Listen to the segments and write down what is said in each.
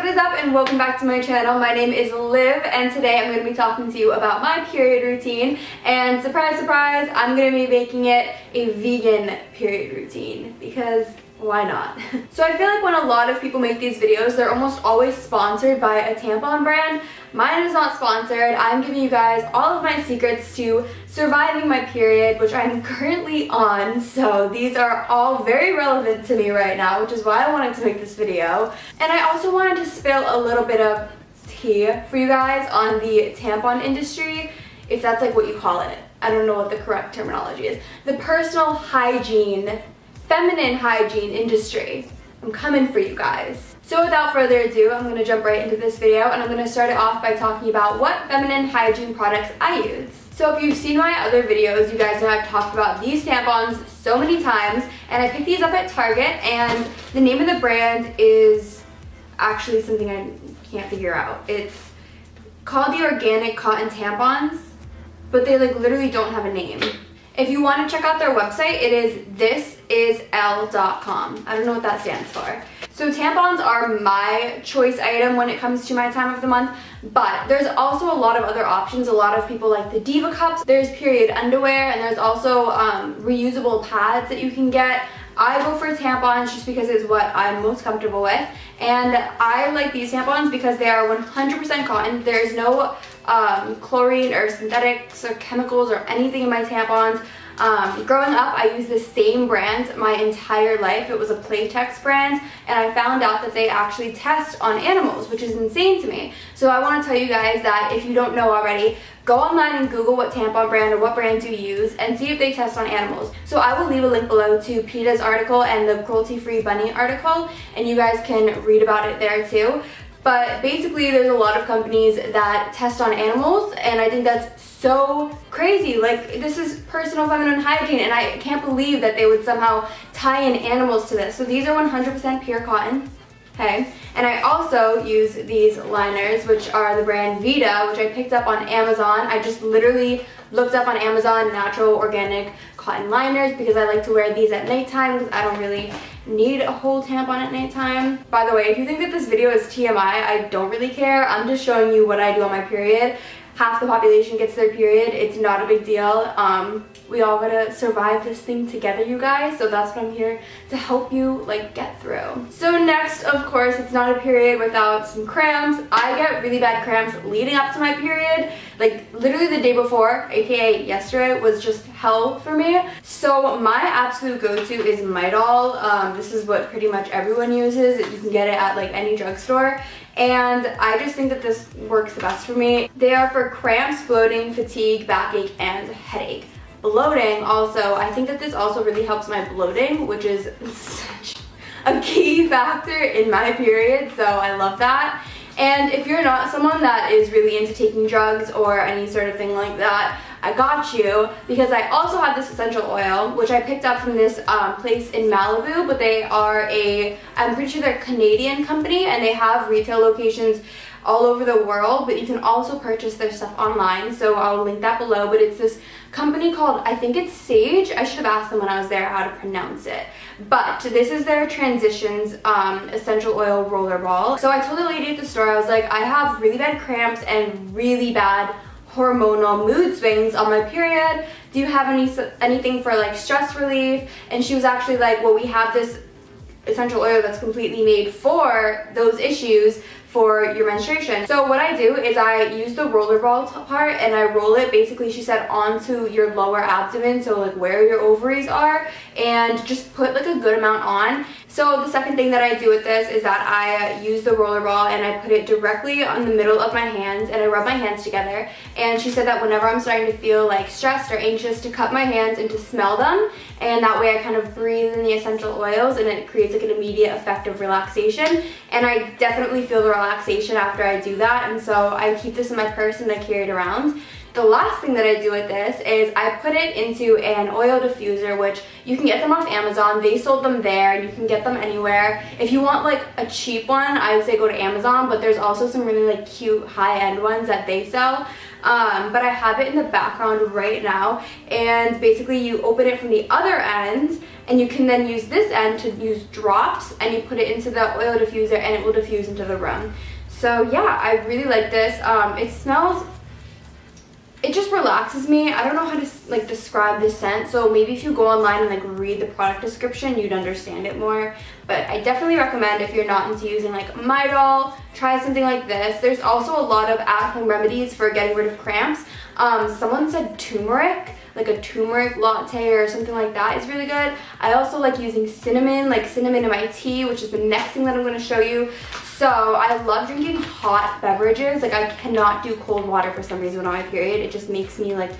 what is up, and welcome back to my channel. My name is Liv, and today I'm going to be talking to you about my period routine. And surprise, surprise, I'm going to be making it a vegan period routine because why not? So I feel like when a lot of people make these videos, they're almost always sponsored by a tampon brand. Mine is not sponsored. I'm giving you guys all of my secrets to surviving my period, which I'm currently on, so these are all very relevant to me right now, which is why I wanted to make this video. And I also wanted to spill a little bit of tea for you guys on the tampon industry, if that's like what you call it. I don't know what the correct terminology is. The personal hygiene, feminine hygiene industry. I'm coming for you guys. So without further ado, I'm going to jump right into this video, and I'm going to start it off by talking about what feminine hygiene products I use. So if you've seen my other videos, you guys know I've talked about these tampons so many times, and I picked these up at Target, and the name of the brand is actually something I can't figure out. It's called the Organic Cotton Tampons, but they like literally don't have a name. If you want to check out their website, it is thisisl.com. I don't know what that stands for. So tampons are my choice item when it comes to my time of the month, but there's also a lot of other options. A lot of people like the Diva Cups. There's period underwear, and there's also reusable pads that you can get. I go for tampons just because it's what I'm most comfortable with, and I like these tampons because they are 100% cotton. There's no chlorine or synthetics or chemicals or anything in my tampons. Growing up, I used the same brand my entire life. It was a Playtex brand, and I found out that they actually test on animals, which is insane to me. So I want to tell you guys that if you don't know already, go online and Google what tampon brand or what brands you use and see if they test on animals. So I will leave a link below to PETA's article and the Cruelty-Free Bunny article, and you guys can read about it there too. But basically, there's a lot of companies that test on animals, and I think that's so crazy. Like, this is personal feminine hygiene, and I can't believe that they would somehow tie in animals to this. So these are 100% pure cotton, okay? And I also use these liners, which are the brand Vita, which I picked up on Amazon. I just literally looked up on Amazon natural organic cotton liners because I like to wear these at nighttime because I don't really need a whole tampon at nighttime. By the way, if you think that this video is TMI, I don't really care. I'm just showing you what I do on my period. Half the population gets their period. It's not a big deal. We all gotta survive this thing together, you guys. So that's what I'm here to help you like get through. So next, of course, it's not a period without some cramps. I get really bad cramps leading up to my period. Like literally the day before, aka yesterday, was just hell for me. So my absolute go-to is Midol. This is what pretty much everyone uses. You can get it at like any drugstore. And I just think that this works the best for me. They are for cramps, bloating, fatigue, backache, and headache. Bloating also, I think that this also really helps my bloating, which is such a key factor in my period, so I love that. And if you're not someone that is really into taking drugs or any sort of thing like that, I got you, because I also have this essential oil, which I picked up from this place in Malibu, but they are I'm pretty sure they're a Canadian company, and they have retail locations all over the world, but you can also purchase their stuff online, so I'll link that below. But it's this company called, I think it's Sage. I should have asked them when I was there how to pronounce it. But this is their Transitions essential oil roller ball. So I told the lady at the store, I was like, I have really bad cramps and really bad hormonal mood swings on my period. Do you have anything for like stress relief? And she was actually like, well, we have this essential oil that's completely made for those issues for your menstruation. So what I do is I use the rollerball part, and I roll it, basically she said, onto your lower abdomen, so like where your ovaries are, and just put like a good amount on. So the second thing that I do with this is that I use the rollerball and I put it directly on the middle of my hands, and I rub my hands together. And she said that whenever I'm starting to feel like stressed or anxious, to cup my hands and to smell them, and that way I kind of breathe in the essential oils, and it creates like an immediate effect of relaxation. And I definitely feel the relaxation after I do that, and so I keep this in my purse and I carry it around. The last thing that I do with this is I put it into an oil diffuser, which you can get them off Amazon. They sold them there, and you can get them anywhere. If you want like a cheap one, I would say go to Amazon, but there's also some really like cute high-end ones that they sell. But I have it in the background right now, and basically you open it from the other end, and you can then use this end to use drops, and you put it into the oil diffuser and it will diffuse into the room. So yeah, I really like this. It smells, it just relaxes me. I don't know how to like describe this scent, so maybe if you go online and like read the product description, you'd understand it more. But I definitely recommend, if you're not into using like Midol, try something like this. There's also a lot of at-home remedies for getting rid of cramps. Someone said turmeric, like a turmeric latte or something like that is really good. I also like using cinnamon, like cinnamon in my tea, which is the next thing that I'm going to show you. So I love drinking hot beverages. Like I cannot do cold water for some reason on my period. It just makes me like,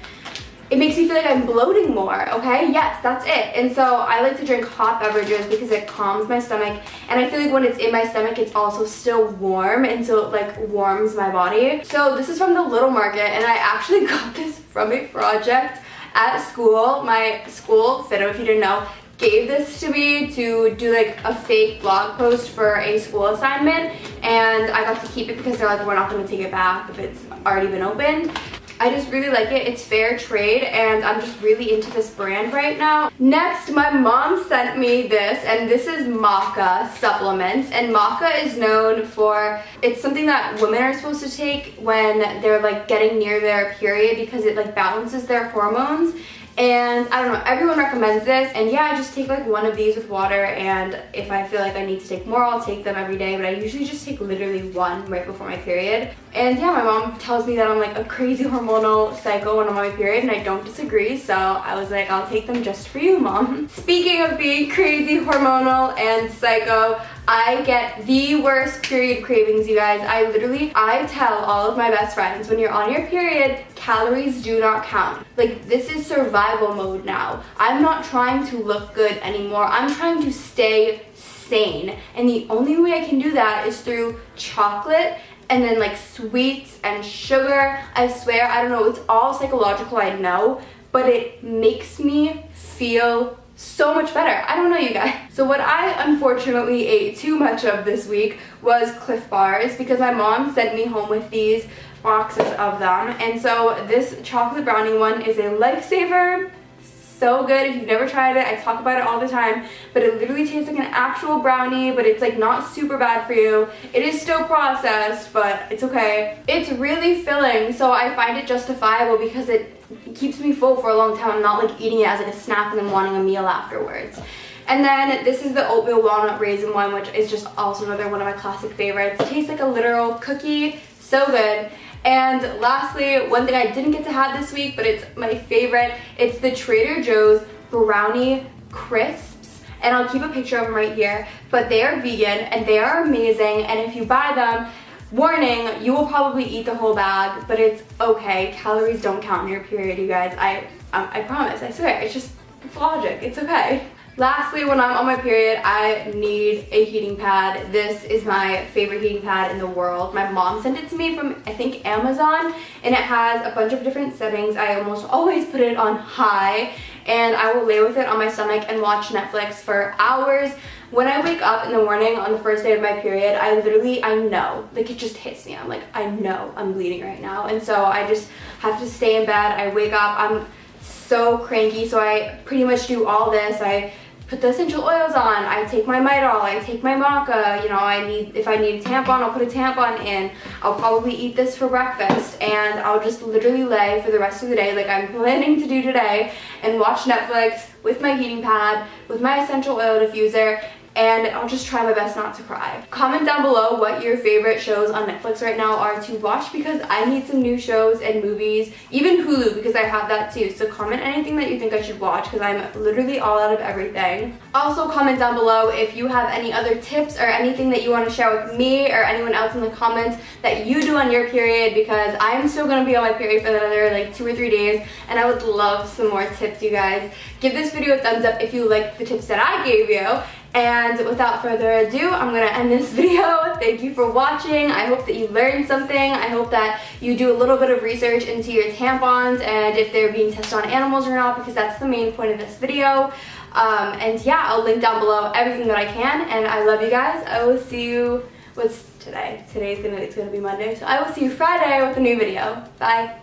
it makes me feel like I'm bloating more, okay? Yes, that's it. And so I like to drink hot beverages because it calms my stomach. And I feel like when it's in my stomach, it's also still warm. And so it like warms my body. So this is from the Little Market, and I actually got this from a project at school. My school, Fido, if you didn't know, gave this to me to do like a fake blog post for a school assignment, and I got to keep it because they're like, we're not going to take it back if it's already been opened. I just really like it. It's fair trade, and I'm just really into this brand right now. Next, my mom sent me this, and this is maca supplements. And maca is known for, it's something that women are supposed to take when they're like getting near their period because it like balances their hormones. And I don't know, everyone recommends this, and yeah, I just take like one of these with water, and if I feel like I need to take more, I'll take them every day, but I usually just take literally one right before my period. And yeah, my mom tells me that I'm like a crazy hormonal psycho when I'm on my period, and I don't disagree, so I was like, I'll take them just for you, Mom. Speaking of being crazy hormonal and psycho, I get the worst period cravings, you guys. I tell all of my best friends, when you're on your period, calories do not count. Like, this is survival mode now. I'm not trying to look good anymore. I'm trying to stay sane. And the only way I can do that is through chocolate and then like sweets and sugar. I swear, I don't know, it's all psychological, I know, but it makes me feel so much better. I don't know, you guys. So what I unfortunately ate too much of this week was Clif Bars, because my mom sent me home with these boxes of them. And so this chocolate brownie one is a lifesaver. So good. If you've never tried it, I talk about it all the time, but it literally tastes like an actual brownie, but it's like not super bad for you. It is still processed, but it's okay. It's really filling, so I find it justifiable because it keeps me full for a long time. I'm not like eating it as like a snack and then wanting a meal afterwards. And then this is the oatmeal walnut raisin one, which is just also another one of my classic favorites. It tastes like a literal cookie. So good. And lastly, one thing I didn't get to have this week, but it's my favorite, it's the Trader Joe's Brownie Crisps. And I'll keep a picture of them right here, but they are vegan and they are amazing. And if you buy them, warning, you will probably eat the whole bag, but it's okay. Calories don't count in your period, you guys. I promise, I swear, it's logic, it's okay. Lastly, when I'm on my period, I need a heating pad. This is my favorite heating pad in the world. My mom sent it to me from, I think, Amazon, and it has a bunch of different settings. I almost always put it on high, and I will lay with it on my stomach and watch Netflix for hours. When I wake up in the morning on the first day of my period, I know, like it just hits me. I'm like, I know I'm bleeding right now. And so I just have to stay in bed. I wake up, I'm so cranky, so I pretty much do all this. I put the essential oils on, I take my Midol, I take my maca, you know, if I need a tampon, I'll put a tampon in. I'll probably eat this for breakfast, and I'll just literally lay for the rest of the day like I'm planning to do today and watch Netflix with my heating pad, with my essential oil diffuser, and I'll just try my best not to cry. Comment down below what your favorite shows on Netflix right now are to watch, because I need some new shows and movies, even Hulu, because I have that too. So comment anything that you think I should watch, because I'm literally all out of everything. Also comment down below if you have any other tips or anything that you want to share with me or anyone else in the comments that you do on your period, because I'm still going to be on my period for another like 2 or 3 days, and I would love some more tips, you guys. Give this video a thumbs up if you like the tips that I gave you. And without further ado, I'm gonna end this video. Thank you for watching. I hope that you learned something. I hope that you do a little bit of research into your tampons and if they're being tested on animals or not, because that's the main point of this video. And yeah, I'll link down below everything that I can, and I love you guys. I will see you, what's today? It's gonna be Monday, so I will see you Friday with a new video. Bye.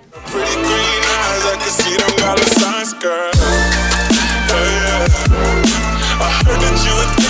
Hey, yeah. I heard that you a